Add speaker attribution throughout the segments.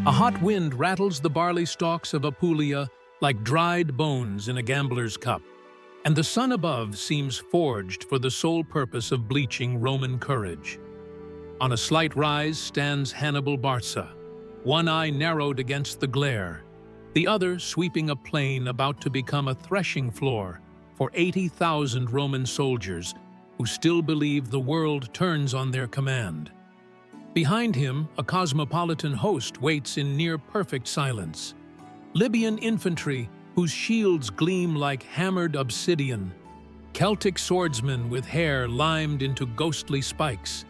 Speaker 1: A hot wind rattles the barley stalks of Apulia like dried bones in a gambler's cup, and the sun above seems forged for the sole purpose of bleaching Roman courage. On a slight rise stands Hannibal Barca, one eye narrowed against the glare, the other sweeping a plain about to become a threshing floor for 80,000 Roman soldiers who still believe the world turns on their command. Behind him, a cosmopolitan host waits in near-perfect silence. Libyan infantry whose shields gleam like hammered obsidian, Celtic swordsmen with hair limed into ghostly spikes,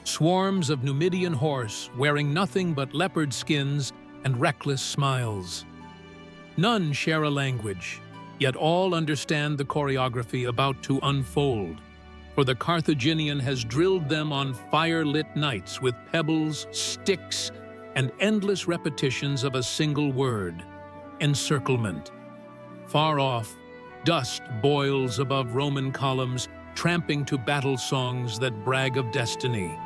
Speaker 1: swarms of Numidian horse wearing nothing but leopard skins and reckless smiles. None share a language, yet all understand the choreography about to unfold, for the Carthaginian has drilled them on fire-lit nights with pebbles, sticks, and endless repetitions of a single word: encirclement. Far off, dust boils above Roman columns, tramping to battle songs that brag of destiny,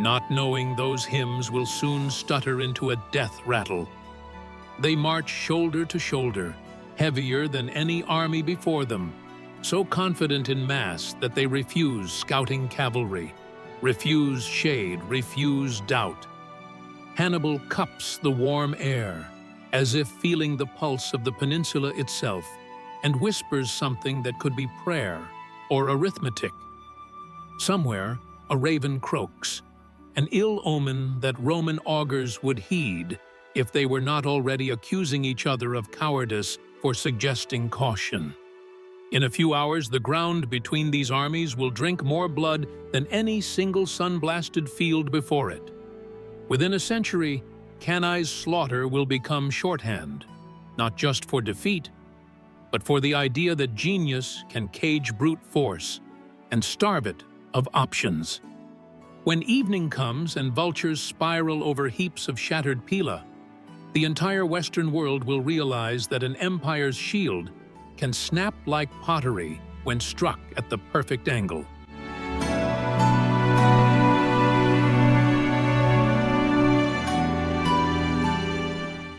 Speaker 1: not knowing those hymns will soon stutter into a death rattle. They march shoulder to shoulder, heavier than any army before them, so confident in mass that they refuse scouting cavalry, refuse shade, refuse doubt. Hannibal cups the warm air, as if feeling the pulse of the peninsula itself, and whispers something that could be prayer or arithmetic. Somewhere, a raven croaks, an ill omen that Roman augurs would heed if they were not already accusing each other of cowardice for suggesting caution. In a few hours, the ground between these armies will drink more blood than any single sun-blasted field before it. Within a century, Cannae's slaughter will become shorthand, not just for defeat, but for the idea that genius can cage brute force and starve it of options. When evening comes and vultures spiral over heaps of shattered pila, the entire Western world will realize that an empire's shield can snap like pottery when struck at the perfect angle.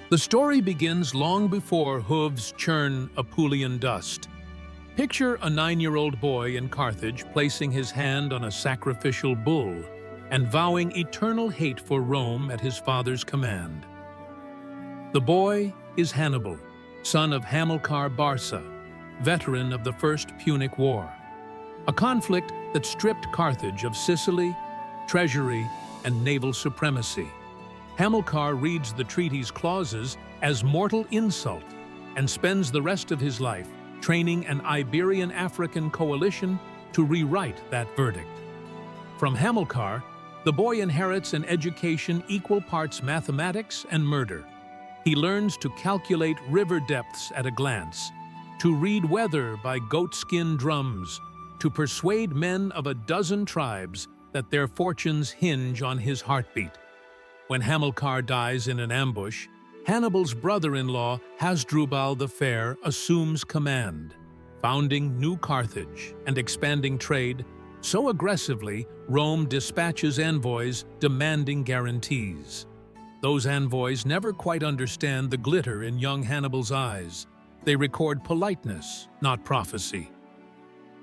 Speaker 1: The story begins long before hooves churn Apulian dust. Picture a 9-year-old boy in Carthage placing his hand on a sacrificial bull and vowing eternal hate for Rome at his father's command. The boy is Hannibal, son of Hannibal Barca, veteran of the First Punic War, a conflict that stripped Carthage of Sicily, treasury, and naval supremacy. Hamilcar reads the treaty's clauses as mortal insult and spends the rest of his life training an Iberian-African coalition to rewrite that verdict. From Hamilcar, the boy inherits an education equal parts mathematics and murder. He learns to calculate river depths at a glance, to read weather by goatskin drums, to persuade men of a dozen tribes that their fortunes hinge on his heartbeat. When Hamilcar dies in an ambush, Hannibal's brother-in-law, Hasdrubal the Fair, assumes command, founding New Carthage and expanding trade so aggressively Rome dispatches envoys demanding guarantees. Those envoys never quite understand the glitter in young Hannibal's eyes. They record politeness, not prophecy.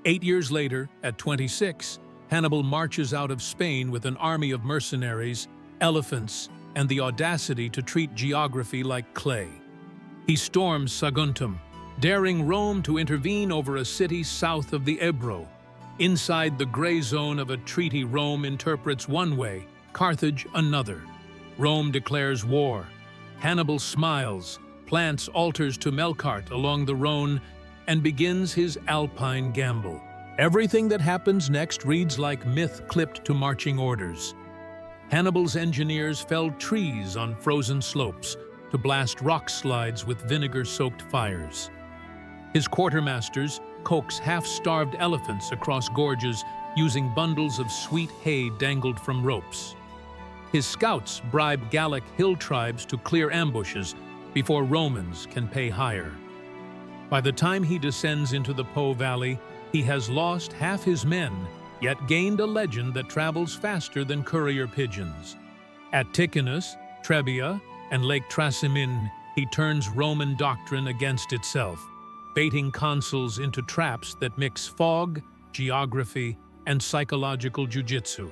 Speaker 1: 8 years later, at 26, Hannibal marches out of Spain with an army of mercenaries, elephants, and the audacity to treat geography like clay. He storms Saguntum, daring Rome to intervene over a city south of the Ebro. Inside the gray zone of a treaty Rome interprets one way, Carthage another. Rome declares war. Hannibal smiles, plants altars to Melkart along the Rhone, and begins his alpine gamble. Everything that happens next reads like myth clipped to marching orders. Hannibal's engineers felled trees on frozen slopes to blast rock slides with vinegar-soaked fires. His quartermasters coax half-starved elephants across gorges using bundles of sweet hay dangled from ropes. His scouts bribe Gallic hill tribes to clear ambushes before Romans can pay higher. By the time he descends into the Po Valley, he has lost half his men, yet gained a legend that travels faster than courier pigeons. At Ticinus, Trebia, and Lake Trasimene, he turns Roman doctrine against itself, baiting consuls into traps that mix fog, geography, and psychological jiu-jitsu.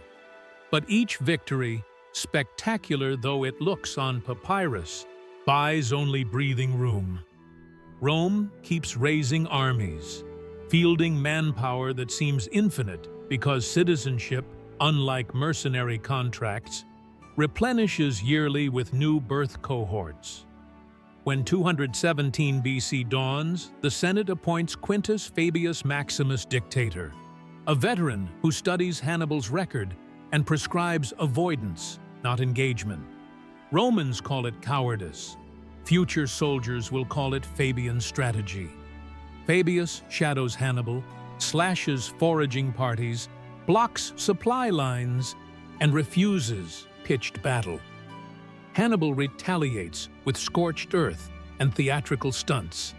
Speaker 1: But each victory, spectacular though it looks on papyrus, buys only breathing room. Rome keeps raising armies, fielding manpower that seems infinite because citizenship, unlike mercenary contracts, replenishes yearly with new birth cohorts. When 217 BC dawns, the Senate appoints Quintus Fabius Maximus dictator, a veteran who studies Hannibal's record and prescribes avoidance, not engagement. Romans call it cowardice. Future soldiers will call it Fabian strategy. Fabius shadows Hannibal, slashes foraging parties, blocks supply lines, and refuses pitched battle. Hannibal retaliates with scorched earth and theatrical stunts,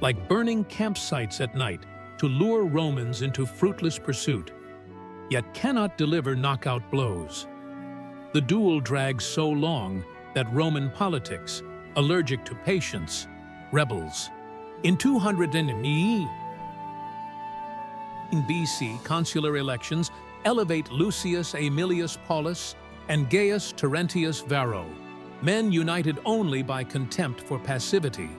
Speaker 1: like burning campsites at night to lure Romans into fruitless pursuit, yet cannot deliver knockout blows. The duel drags so long that Roman politics, allergic to patience, rebels. In 200 in BC, consular elections elevate Lucius Aemilius Paullus and Gaius Terentius Varro, men united only by contempt for passivity.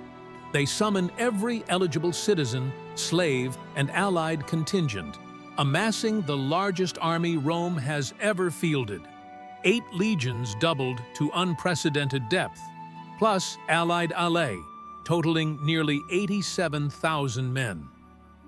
Speaker 1: They summon every eligible citizen, slave, and allied contingent, amassing the largest army Rome has ever fielded. 8 legions doubled to unprecedented depth, plus allied alae, totaling nearly 87,000 men.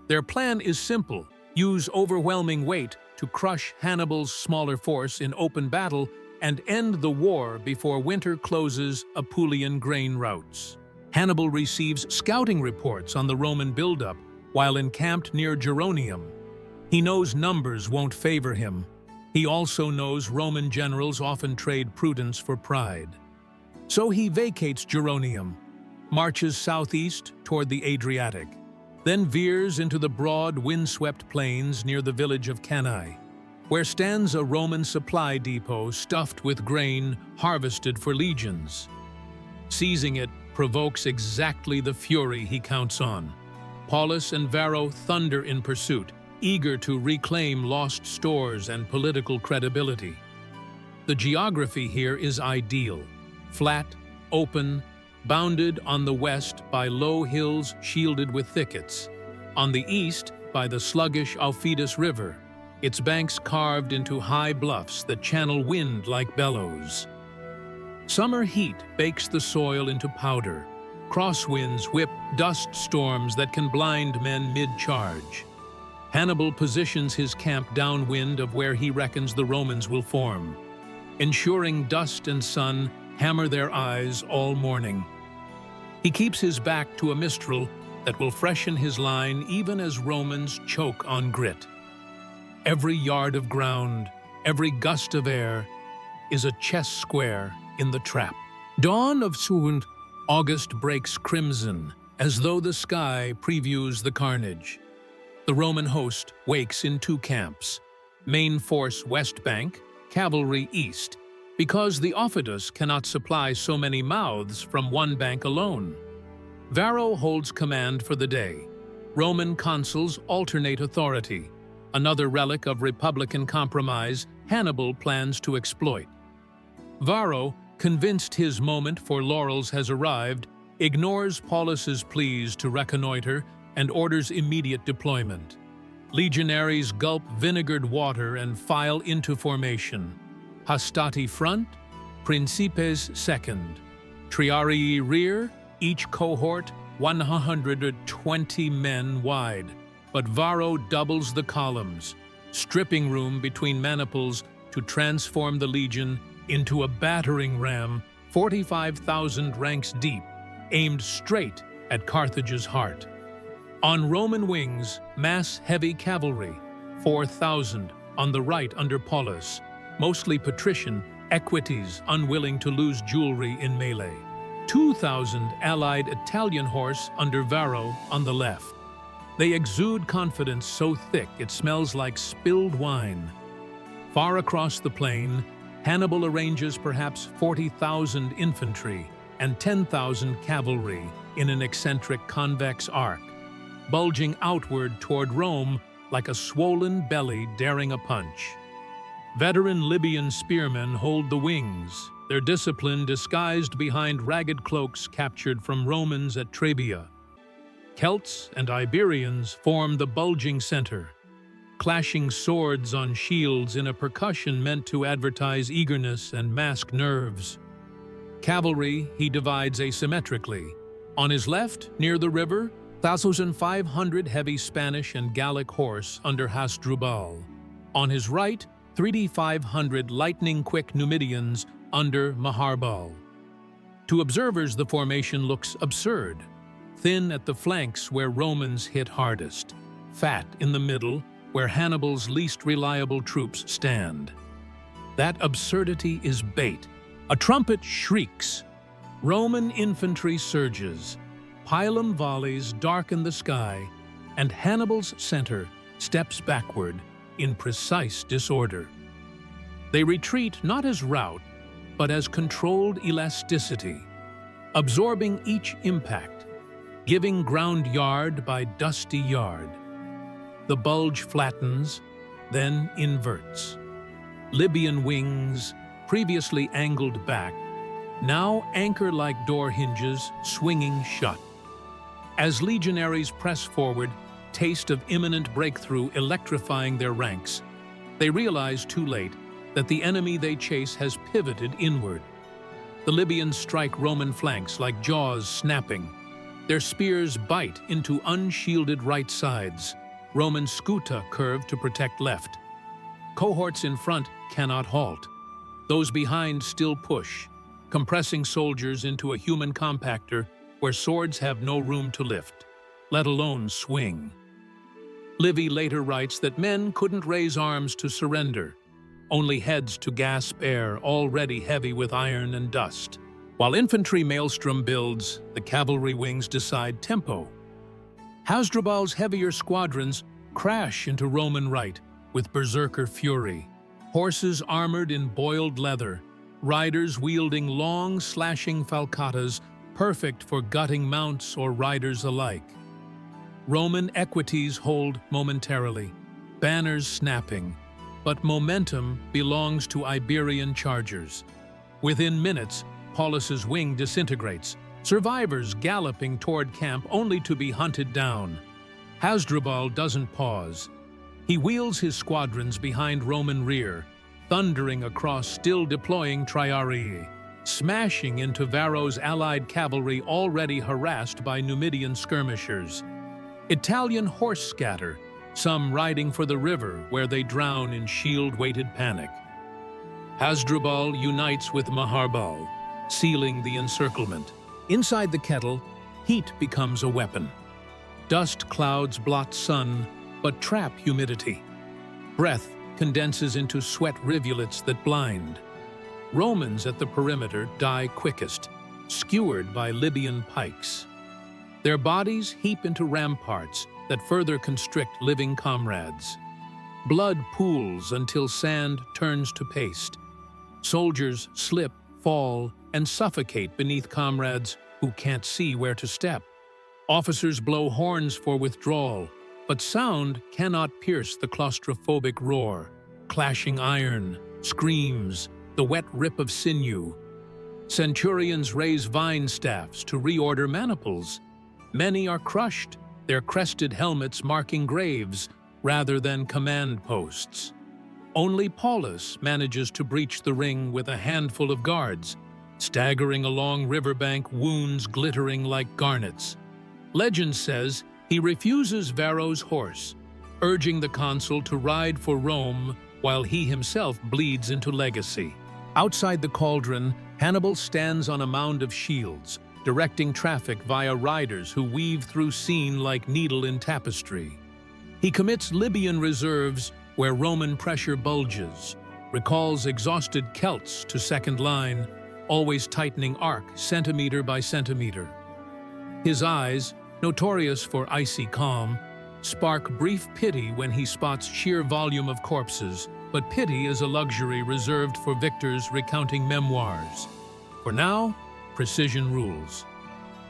Speaker 1: Their plan is simple: use overwhelming weight to crush Hannibal's smaller force in open battle and end the war before winter closes Apulian grain routes. Hannibal receives scouting reports on the Roman buildup while encamped near Geronium. He knows numbers won't favor him. He also knows Roman generals often trade prudence for pride. So he vacates Geronium, marches southeast toward the Adriatic, then veers into the broad, windswept plains near the village of Cannae, where stands a Roman supply depot stuffed with grain harvested for legions. Seizing it provokes exactly the fury he counts on. Paullus and Varro thunder in pursuit, eager to reclaim lost stores and political credibility. The geography here is ideal: flat, open, bounded on the west by low hills shielded with thickets, on the east by the sluggish Aufidus River, its banks carved into high bluffs that channel wind like bellows. Summer heat bakes the soil into powder. Crosswinds whip dust storms that can blind men mid-charge. Hannibal positions his camp downwind of where he reckons the Romans will form, ensuring dust and sun hammer their eyes all morning. He keeps his back to a mistral that will freshen his line even as Romans choke on grit. Every yard of ground, every gust of air, is a chess square in the trap. Dawn of Sund, August breaks crimson, as though the sky previews the carnage. The Roman host wakes in 2 camps, main force west bank, cavalry east, because the Aufidus cannot supply so many mouths from one bank alone. Varro holds command for the day. Roman consuls alternate authority, another relic of Republican compromise Hannibal plans to exploit. Varro, convinced his moment for laurels has arrived, ignores Paulus's pleas to reconnoiter and orders immediate deployment. Legionaries gulp vinegared water and file into formation. Hastati front, Principes second. Triarii rear, each cohort 120 men wide. But Varro doubles the columns, stripping room between maniples to transform the legion into a battering ram 45,000 ranks deep, aimed straight at Carthage's heart. On Roman wings, mass heavy cavalry, 4,000 on the right under Paullus, mostly patrician, equites unwilling to lose jewelry in melee. 2,000 allied Italian horse under Varro on the left. They exude confidence so thick it smells like spilled wine. Far across the plain, Hannibal arranges perhaps 40,000 infantry and 10,000 cavalry in an eccentric convex arc, bulging outward toward Rome like a swollen belly daring a punch. Veteran Libyan spearmen hold the wings, their discipline disguised behind ragged cloaks captured from Romans at Trebia. Celts and Iberians form the bulging center, clashing swords on shields in a percussion meant to advertise eagerness and mask nerves. Cavalry he divides asymmetrically. On his left, near the river, 1,500 heavy Spanish and Gallic horse under Hasdrubal. On his right, 3,500 lightning-quick Numidians under Maharbal. To observers, the formation looks absurd. Thin at the flanks where Romans hit hardest, fat in the middle where Hannibal's least reliable troops stand. That absurdity is bait. A trumpet shrieks. Roman infantry surges. Pilum volleys darken the sky, and Hannibal's center steps backward in precise disorder. They retreat not as rout, but as controlled elasticity, absorbing each impact, giving ground yard by dusty yard. The bulge flattens, then inverts. Libyan wings, previously angled back, now anchor like door hinges swinging shut. As legionaries press forward, taste of imminent breakthrough electrifying their ranks, they realize too late that the enemy they chase has pivoted inward. The Libyans strike Roman flanks like jaws snapping. Their spears bite into unshielded right sides. Roman scuta curve to protect left. Cohorts in front cannot halt. Those behind still push, compressing soldiers into a human compactor where swords have no room to lift, let alone swing. Livy later writes that men couldn't raise arms to surrender, only heads to gasp air already heavy with iron and dust. While infantry maelstrom builds, the cavalry wings decide tempo. Hasdrubal's heavier squadrons crash into Roman right with berserker fury. Horses armored in boiled leather, riders wielding long, slashing falcatas, perfect for gutting mounts or riders alike. Roman equities hold momentarily, banners snapping, but momentum belongs to Iberian chargers. Within minutes, Paullus's wing disintegrates, survivors galloping toward camp only to be hunted down. Hasdrubal doesn't pause. He wheels his squadrons behind Roman rear, thundering across still deploying triarii, smashing into Varro's allied cavalry already harassed by Numidian skirmishers. Italian horse scatter, some riding for the river where they drown in shield-weighted panic. Hasdrubal unites with Maharbal, sealing the encirclement. Inside the kettle, heat becomes a weapon. Dust clouds blot sun, but trap humidity. Breath condenses into sweat rivulets that blind. Romans at the perimeter die quickest, skewered by Libyan pikes. Their bodies heap into ramparts that further constrict living comrades. Blood pools until sand turns to paste. Soldiers slip, fall, and suffocate beneath comrades who can't see where to step. Officers blow horns for withdrawal, but sound cannot pierce the claustrophobic roar. Clashing iron, screams, the wet rip of sinew. Centurions raise vine staffs to reorder maniples. Many are crushed, their crested helmets marking graves rather than command posts. Only Paullus manages to breach the ring with a handful of guards, staggering along riverbank, wounds glittering like garnets. Legend says he refuses Varro's horse, urging the consul to ride for Rome while he himself bleeds into legacy. Outside the cauldron, Hannibal stands on a mound of shields, directing traffic via riders who weave through scene like needle in tapestry. He commits Libyan reserves where Roman pressure bulges, recalls exhausted Celts to second line, always tightening arc centimeter by centimeter. His eyes, notorious for icy calm, spark brief pity when he spots sheer volume of corpses, but pity is a luxury reserved for victors recounting memoirs. For now, precision rules.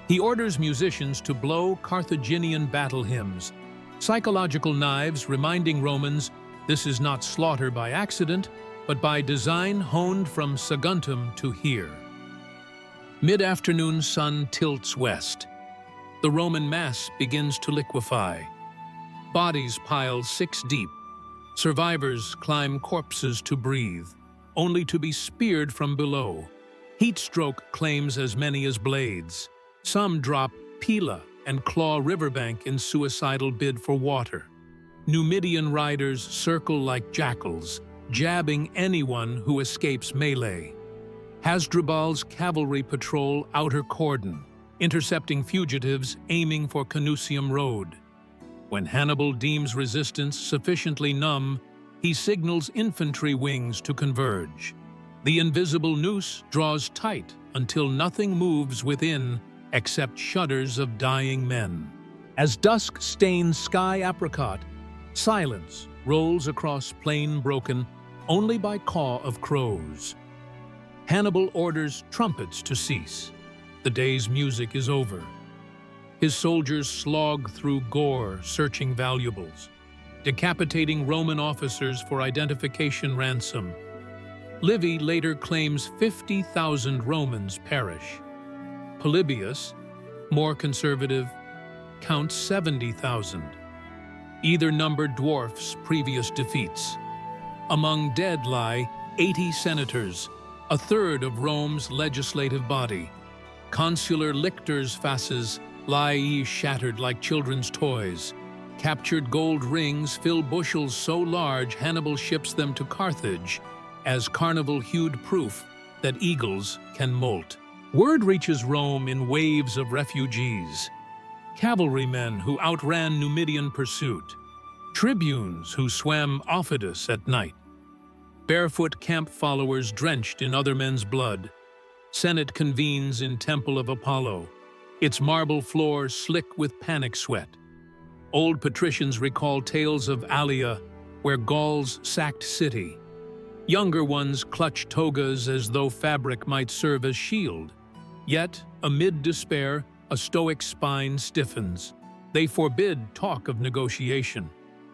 Speaker 1: He orders musicians to blow Carthaginian battle hymns, psychological knives reminding Romans this is not slaughter by accident, but by design honed from Saguntum to here. Mid-afternoon sun tilts west. The Roman mass begins to liquefy. Bodies pile 6 deep. Survivors climb corpses to breathe, only to be speared from below. Heat stroke claims as many as blades. Some drop Pila and claw riverbank in suicidal bid for water. Numidian riders circle like jackals, jabbing anyone who escapes melee. Hasdrubal's cavalry patrol outer cordon, intercepting fugitives aiming for Canusium Road. When Hannibal deems resistance sufficiently numb, he signals infantry wings to converge. The invisible noose draws tight until nothing moves within except shudders of dying men. As dusk stains sky apricot, silence rolls across plain broken only by caw of crows. Hannibal orders trumpets to cease. The day's music is over. His soldiers slog through gore, searching valuables, decapitating Roman officers for identification ransom. Livy later claims 50,000 Romans perish. Polybius, more conservative, counts 70,000. Either number dwarfs previous defeats. Among dead lie 80 senators, a third of Rome's legislative body. Consular lictors' fasces lie shattered like children's toys. Captured gold rings fill bushels so large Hannibal ships them to Carthage as carnival-hued proof that eagles can molt. Word reaches Rome in waves of refugees. Cavalrymen who outran Numidian pursuit. Tribunes who swam Aufidus at night. Barefoot camp followers drenched in other men's blood. Senate convenes in Temple of Apollo, its marble floor slick with panic sweat. Old patricians recall tales of Alia, where Gauls sacked city. Younger ones clutch togas as though fabric might serve as shield. Yet, amid despair, a stoic spine stiffens. They forbid talk of negotiation,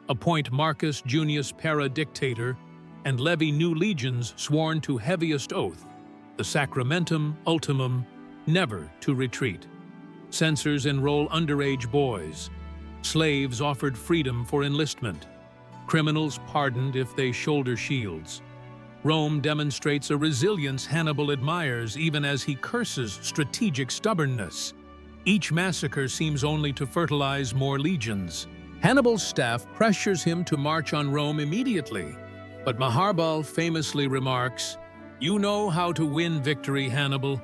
Speaker 1: appoint Marcus Junius Pera dictator, and levy new legions sworn to heaviest oath, the sacramentum ultimum, never to retreat. Censors enroll underage boys. Slaves offered freedom for enlistment. Criminals pardoned if they shoulder shields. Rome demonstrates a resilience Hannibal admires even as he curses strategic stubbornness. Each massacre seems only to fertilize more legions. Hannibal's staff pressures him to march on Rome immediately, but Maharbal famously remarks, "You know how to win victory, Hannibal,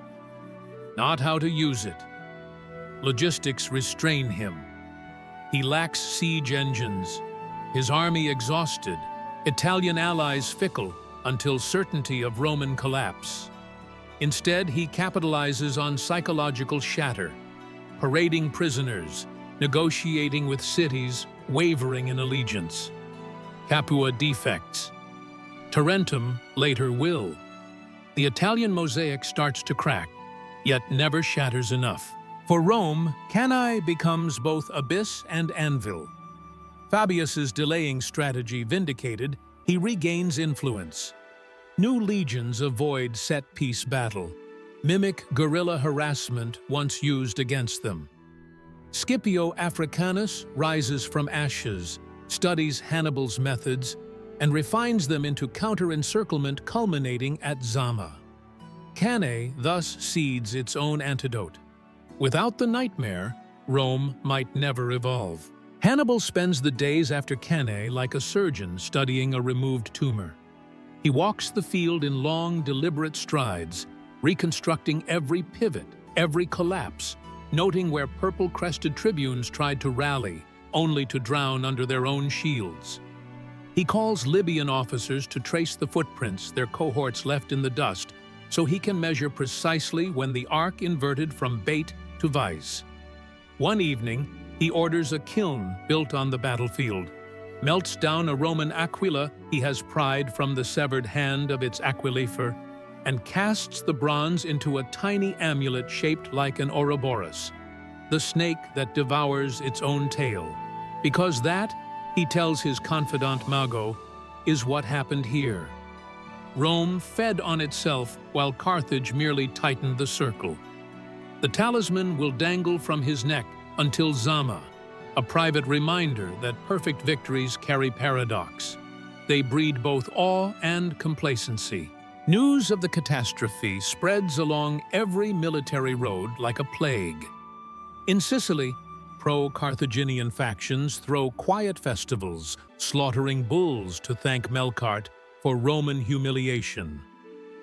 Speaker 1: not how to use it." Logistics restrain him. He lacks siege engines, his army exhausted, Italian allies fickle, until certainty of Roman collapse. Instead, he capitalizes on psychological shatter, parading prisoners, negotiating with cities, wavering in allegiance. Capua defects. Tarentum later will. The Italian mosaic starts to crack, yet never shatters enough. For Rome, Cannae becomes both abyss and anvil. Fabius's delaying strategy vindicated, he regains influence. New legions avoid set-piece battle, mimic guerrilla harassment once used against them. Scipio Africanus rises from ashes, studies Hannibal's methods, and refines them into counter-encirclement culminating at Zama. Cannae thus seeds its own antidote. Without the nightmare, Rome might never evolve. Hannibal spends the days after Cannae like a surgeon studying a removed tumor. He walks the field in long, deliberate strides, reconstructing every pivot, every collapse, noting where purple-crested tribunes tried to rally, only to drown under their own shields. He calls Libyan officers to trace the footprints their cohorts left in the dust, so he can measure precisely when the arc inverted from bait to vice. One evening, he orders a kiln built on the battlefield. melts down a Roman aquila he has pried from the severed hand of its aquilifer, and casts the bronze into a tiny amulet shaped like an Ouroboros, the snake that devours its own tail. Because that, he tells his confidant Mago, is what happened here. Rome fed on itself while Carthage merely tightened the circle. The talisman will dangle from his neck until Zama, a private reminder that perfect victories carry paradox. They breed both awe and complacency. News of the catastrophe spreads along every military road like a plague. In Sicily, pro-Carthaginian factions throw quiet festivals, slaughtering bulls to thank Melkart for Roman humiliation.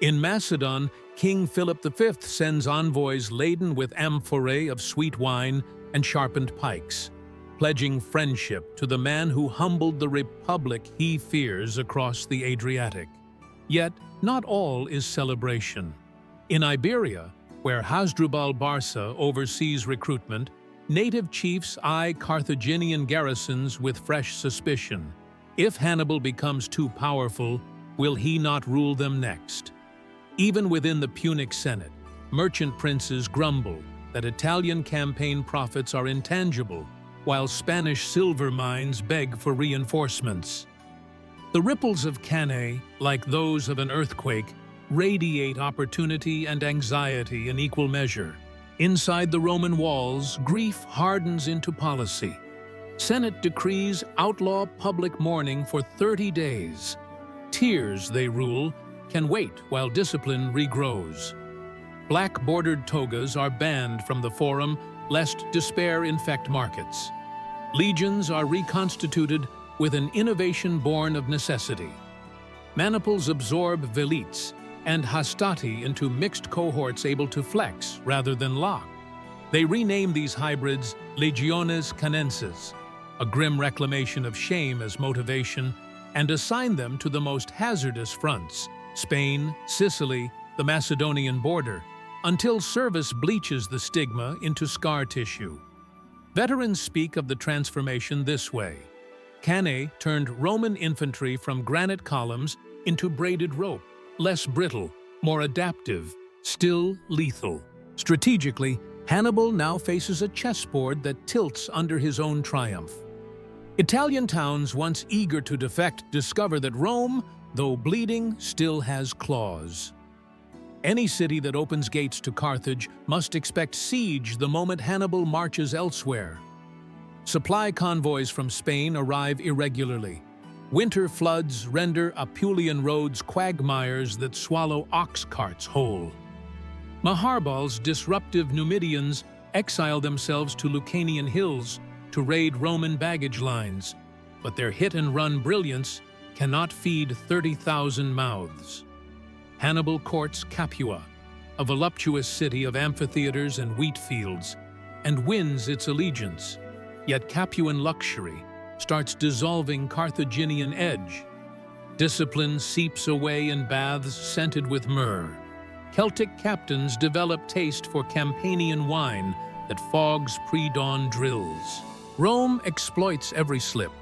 Speaker 1: In Macedon, King Philip V sends envoys laden with amphorae of sweet wine and sharpened pikes, pledging friendship to the man who humbled the republic he fears across the Adriatic. Yet, not all is celebration. In Iberia, where Hannibal Barca oversees recruitment, native chiefs eye Carthaginian garrisons with fresh suspicion. If Hannibal becomes too powerful, will he not rule them next? Even within the Punic Senate, merchant princes grumble that Italian campaign profits are intangible, while Spanish silver mines beg for reinforcements. The ripples of Cannae, like those of an earthquake, radiate opportunity and anxiety in equal measure. Inside the Roman walls, grief hardens into policy. Senate decrees outlaw public mourning for 30 days. Tears, they rule, can wait while discipline regrows. Black-bordered togas are banned from the forum lest despair infect markets. Legions are reconstituted with an innovation born of necessity. Maniples absorb velites and hastati into mixed cohorts able to flex rather than lock. They rename these hybrids legiones canenses, a grim reclamation of shame as motivation, and assign them to the most hazardous fronts, Spain, Sicily, the Macedonian border, until service bleaches the stigma into scar tissue. Veterans speak of the transformation this way. Cannae turned Roman infantry from granite columns into braided rope, less brittle, more adaptive, still lethal. Strategically, Hannibal now faces a chessboard that tilts under his own triumph. Italian towns once eager to defect discover that Rome, though bleeding, still has claws. Any city that opens gates to Carthage must expect siege the moment Hannibal marches elsewhere. Supply convoys from Spain arrive irregularly. Winter floods render Apulian roads quagmires that swallow ox carts whole. Maharbal's disruptive Numidians exile themselves to Lucanian hills to raid Roman baggage lines, but their hit-and-run brilliance cannot feed 30,000 mouths. Hannibal courts Capua, a voluptuous city of amphitheaters and wheat fields, and wins its allegiance. Yet Capuan luxury starts dissolving Carthaginian edge. Discipline seeps away in baths scented with myrrh. Celtic captains develop taste for Campanian wine that fogs pre-dawn drills. Rome exploits every slip.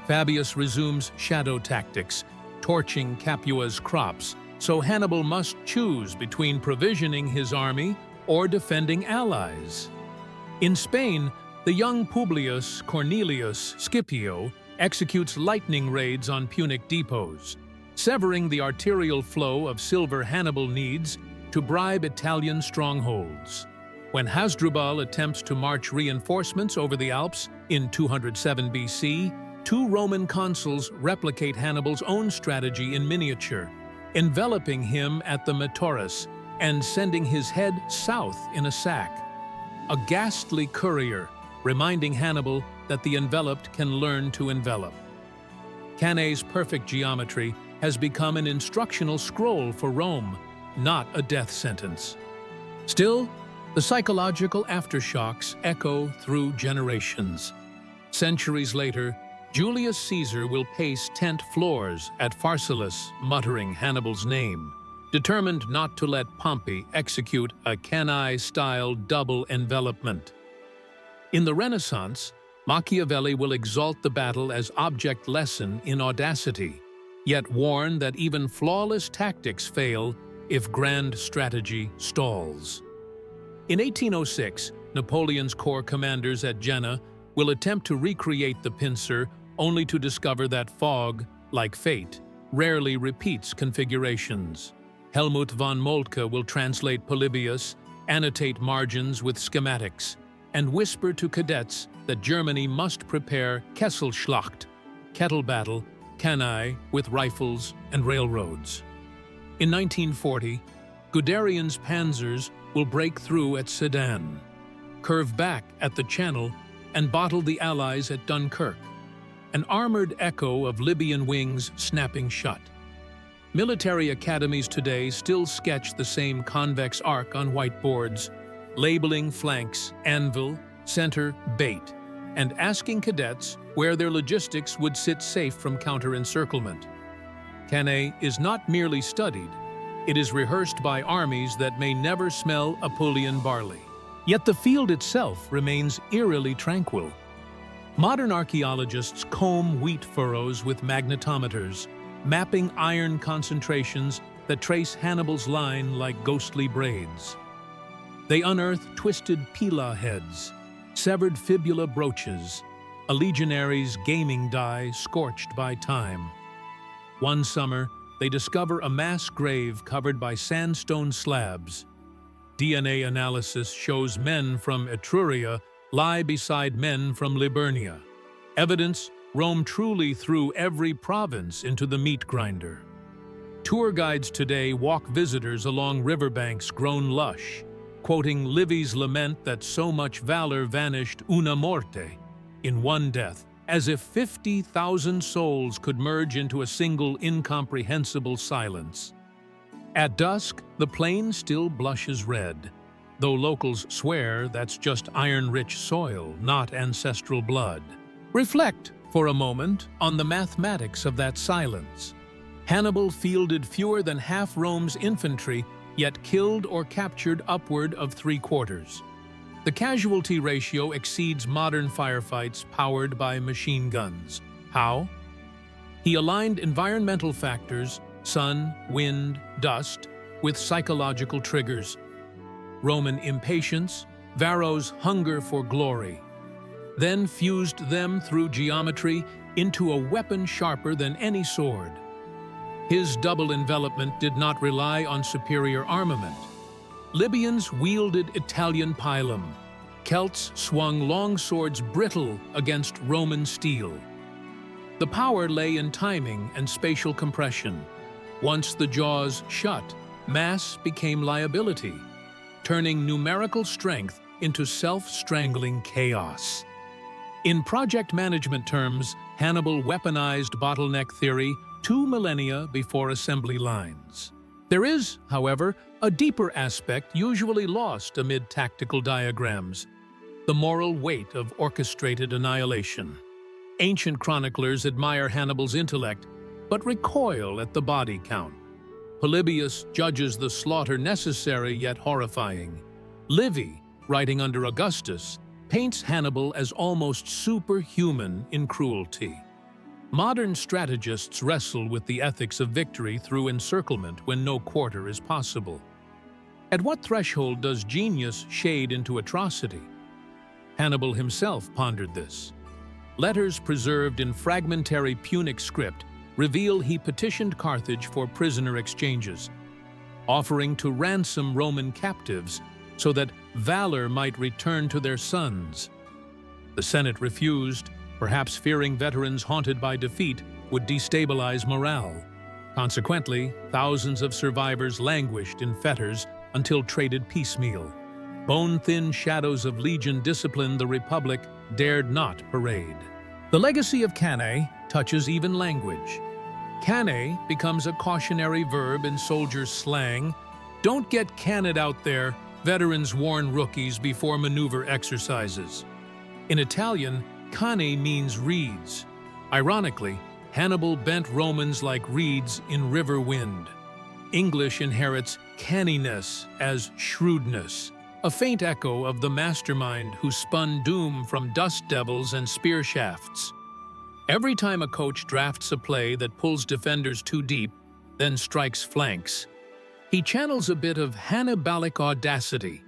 Speaker 1: Fabius resumes shadow tactics, torching Capua's crops, so Hannibal must choose between provisioning his army or defending allies. In Spain, the young Publius Cornelius Scipio executes lightning raids on Punic depots, severing the arterial flow of silver Hannibal needs to bribe Italian strongholds. When Hasdrubal attempts to march reinforcements over the Alps in 207 BC, two Roman consuls replicate Hannibal's own strategy in miniature, enveloping him at the Metaurus and sending his head south in a sack. A ghastly courier, reminding Hannibal that the enveloped can learn to envelop. Cannae's perfect geometry has become an instructional scroll for Rome, not a death sentence. Still, the psychological aftershocks echo through generations. Centuries later, Julius Caesar will pace tent floors at Pharsalus, muttering Hannibal's name, determined not to let Pompey execute a Cannae-style double-envelopment. In the Renaissance, Machiavelli will exalt the battle as object lesson in audacity, yet warn that even flawless tactics fail if grand strategy stalls. In 1806, Napoleon's corps commanders at Jena will attempt to recreate the pincer, only to discover that fog, like fate, rarely repeats configurations. Helmut von Moltke will translate Polybius, annotate margins with schematics, and whisper to cadets that Germany must prepare Kesselschlacht, kettle battle, Cannae with rifles and railroads. In 1940, Guderian's panzers will break through at Sedan, curve back at the Channel, and bottle the Allies at Dunkirk, an armored echo of Libyan wings snapping shut. Military academies today still sketch the same convex arc on whiteboards, labeling flanks anvil, center bait, and asking cadets where their logistics would sit safe from counter-encirclement. Cannae is not merely studied, it is rehearsed by armies that may never smell Apulian barley. Yet the field itself remains eerily tranquil. Modern archaeologists comb wheat furrows with magnetometers, mapping iron concentrations that trace Hannibal's line like ghostly braids. They unearth twisted pila heads, severed fibula brooches, a legionary's gaming die scorched by time. One summer, they discover a mass grave covered by sandstone slabs. DNA analysis shows men from Etruria lie beside men from Liburnia. Evidence Rome truly threw every province into the meat grinder. Tour guides today walk visitors along riverbanks grown lush, quoting Livy's lament that so much valor vanished una morte, in one death, as if 50,000 souls could merge into a single incomprehensible silence. At dusk, the plain still blushes red, though locals swear that's just iron-rich soil, not ancestral blood. Reflect for a moment on the mathematics of that silence. Hannibal fielded fewer than half Rome's infantry, yet killed or captured upward of 3/4. The casualty ratio exceeds modern firefights powered by machine guns. How? He aligned environmental factors, sun, wind, dust, with psychological triggers. Roman impatience, Varro's hunger for glory, then fused them through geometry into a weapon sharper than any sword. His double envelopment did not rely on superior armament. Libyans wielded Italian pilum. Celts swung long swords brittle against Roman steel. The power lay in timing and spatial compression. Once the jaws shut, mass became liability, turning numerical strength into self-strangling chaos. In project management terms, Hannibal weaponized bottleneck theory 2 millennia before assembly lines. There is, however, a deeper aspect usually lost amid tactical diagrams: the moral weight of orchestrated annihilation. Ancient chroniclers admire Hannibal's intellect, but recoil at the body count. Polybius judges the slaughter necessary yet horrifying. Livy, writing under Augustus, paints Hannibal as almost superhuman in cruelty. Modern strategists wrestle with the ethics of victory through encirclement when no quarter is possible. At what threshold does genius shade into atrocity? Hannibal himself pondered this. Letters preserved in fragmentary Punic script reveal he petitioned Carthage for prisoner exchanges, offering to ransom Roman captives so that valor might return to their sons. The Senate refused, perhaps fearing veterans haunted by defeat would destabilize morale. Consequently, thousands of survivors languished in fetters until traded piecemeal. Bone-thin shadows of legion discipline the Republic dared not parade. The legacy of Cannae touches even language. Cannae becomes a cautionary verb in soldiers' slang. Don't get canned out there, veterans warn rookies before maneuver exercises. In Italian, cane means reeds. Ironically, Hannibal bent Romans like reeds in river wind. English inherits canniness as shrewdness. a faint echo of the mastermind who spun doom from dust devils and spear shafts. Every time a coach drafts a play that pulls defenders too deep, then strikes flanks, he channels a bit of Hannibalic audacity.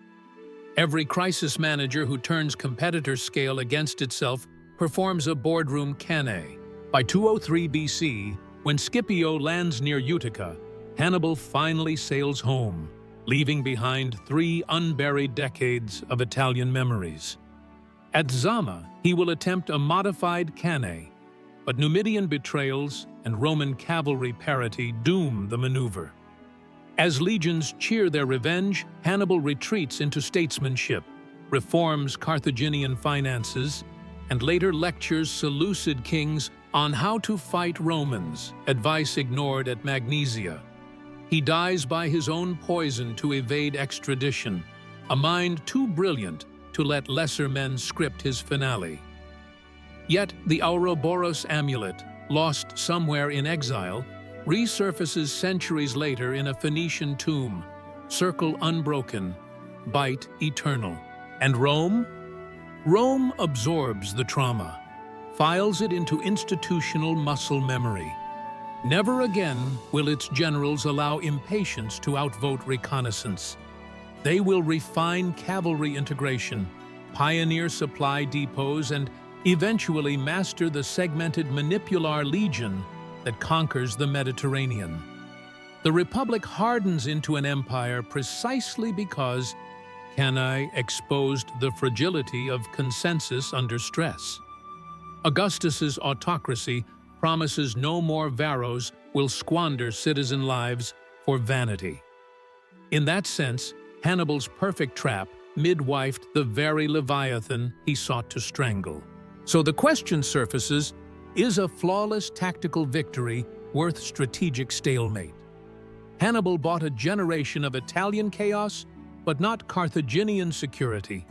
Speaker 1: Every crisis manager who turns competitor scale against itself performs a boardroom Cannae. By 203 BC, when Scipio lands near Utica, Hannibal finally sails home, leaving behind 3 unburied decades of Italian memories. At Zama, he will attempt a modified Cannae, but Numidian betrayals and Roman cavalry parity doom the maneuver. As legions cheer their revenge, Hannibal retreats into statesmanship, reforms Carthaginian finances, and later lectures Seleucid kings on how to fight Romans, advice ignored at Magnesia. He dies by his own poison to evade extradition, a mind too brilliant to let lesser men script his finale. Yet the Ouroboros amulet, lost somewhere in exile, resurfaces centuries later in a Phoenician tomb, circle unbroken, bite eternal. And Rome? Rome absorbs the trauma, files it into institutional muscle memory. Never again will its generals allow impatience to outvote reconnaissance. They will refine cavalry integration, pioneer supply depots, and eventually master the segmented manipular legion that conquers the Mediterranean. The Republic hardens into an empire precisely because Cannae exposed the fragility of consensus under stress. Augustus's autocracy promises no more Varros will squander citizen lives for vanity. In that sense, Hannibal's perfect trap midwifed the very Leviathan he sought to strangle. So the question surfaces, is a flawless tactical victory worth strategic stalemate? Hannibal bought a generation of Italian chaos, but not Carthaginian security.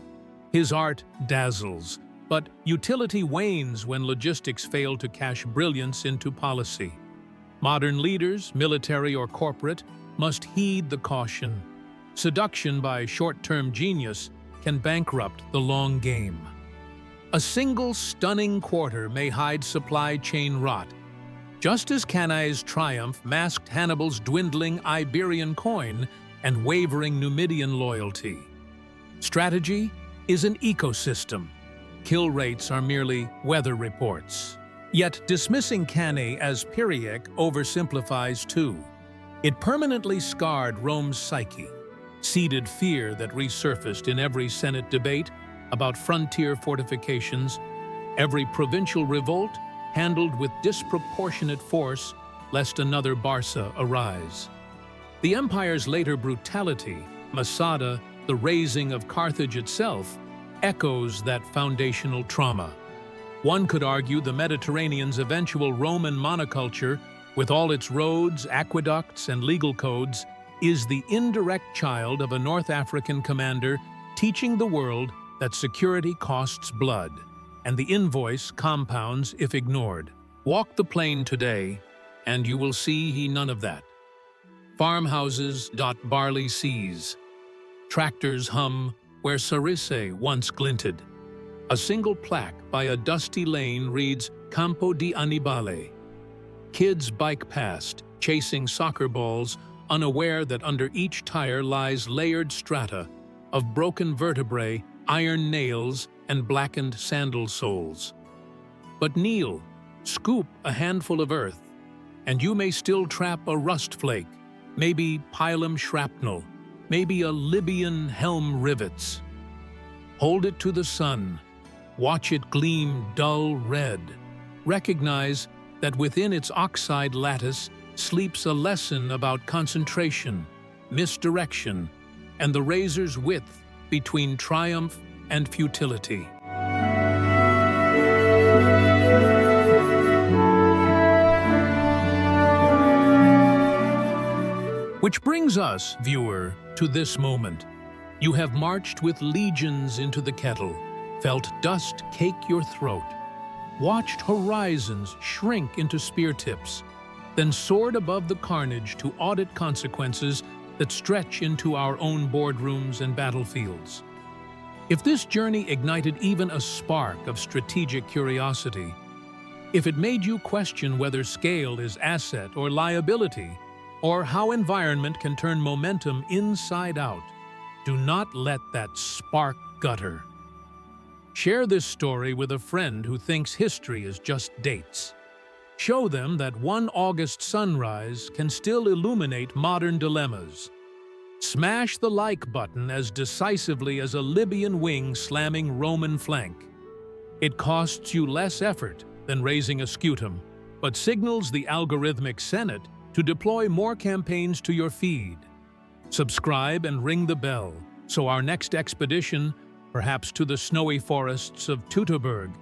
Speaker 1: His art dazzles, but utility wanes when logistics fail to cash brilliance into policy. Modern leaders, military or corporate, must heed the caution. Seduction by short-term genius can bankrupt the long game. A single stunning quarter may hide supply chain rot, just as Cannae's triumph masked Hannibal's dwindling Iberian coin and wavering Numidian loyalty. Strategy is an ecosystem. Kill rates are merely weather reports. Yet dismissing Cannae as Pyrrhic oversimplifies too. It permanently scarred Rome's psyche, seeded fear that resurfaced in every Senate debate about frontier fortifications, every provincial revolt handled with disproportionate force lest another Barca arise. The empire's later brutality, Masada, the razing of Carthage itself, echoes that foundational trauma. One could argue the Mediterranean's eventual Roman monoculture, with all its roads, aqueducts, and legal codes, is the indirect child of a North African commander teaching the world that security costs blood, and the invoice compounds if ignored. Walk the plain today, and you will see none of that. Farmhouses dot barley seas. Tractors hum where Sarisse once glinted. A single plaque by a dusty lane reads Campo di Annibale. Kids bike past, chasing soccer balls, unaware that under each tire lies layered strata of broken vertebrae, iron nails, and blackened sandal soles. But kneel, scoop a handful of earth, and you may still trap a rust flake, maybe pilum shrapnel, maybe a Libyan helm rivets. Hold it to the sun, watch it gleam dull red. Recognize that within its oxide lattice sleeps a lesson about concentration, misdirection, and the razor's width between triumph and futility. Which brings us, viewer, to this moment. You have marched with legions into the kettle, felt dust cake your throat, watched horizons shrink into spear tips, then soared above the carnage to audit consequences that stretch into our own boardrooms and battlefields. If this journey ignited even a spark of strategic curiosity, if it made you question whether scale is asset or liability, or how environment can turn momentum inside out, do not let that spark gutter. Share this story with a friend who thinks history is just dates. Show them that one August sunrise can still illuminate modern dilemmas. Smash the like button as decisively as a Libyan wing slamming Roman flank. It costs you less effort than raising a scutum, but signals the algorithmic Senate to deploy more campaigns to your feed. Subscribe and ring the bell, so our next expedition, perhaps to the snowy forests of Teutoburg,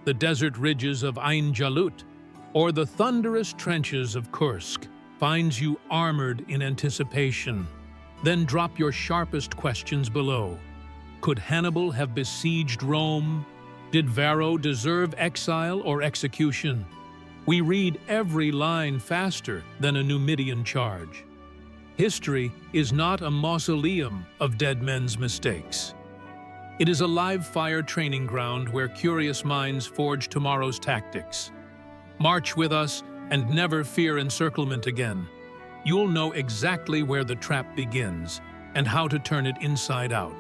Speaker 1: the desert ridges of Ain Jalut, or the thunderous trenches of Kursk, finds you armored in anticipation. Then drop your sharpest questions below. Could Hannibal have besieged Rome? Did Varro deserve exile or execution? We read every line faster than a Numidian charge. History is not a mausoleum of dead men's mistakes. It is a live-fire training ground where curious minds forge tomorrow's tactics. March with us and never fear encirclement again. You'll know exactly where the trap begins and how to turn it inside out.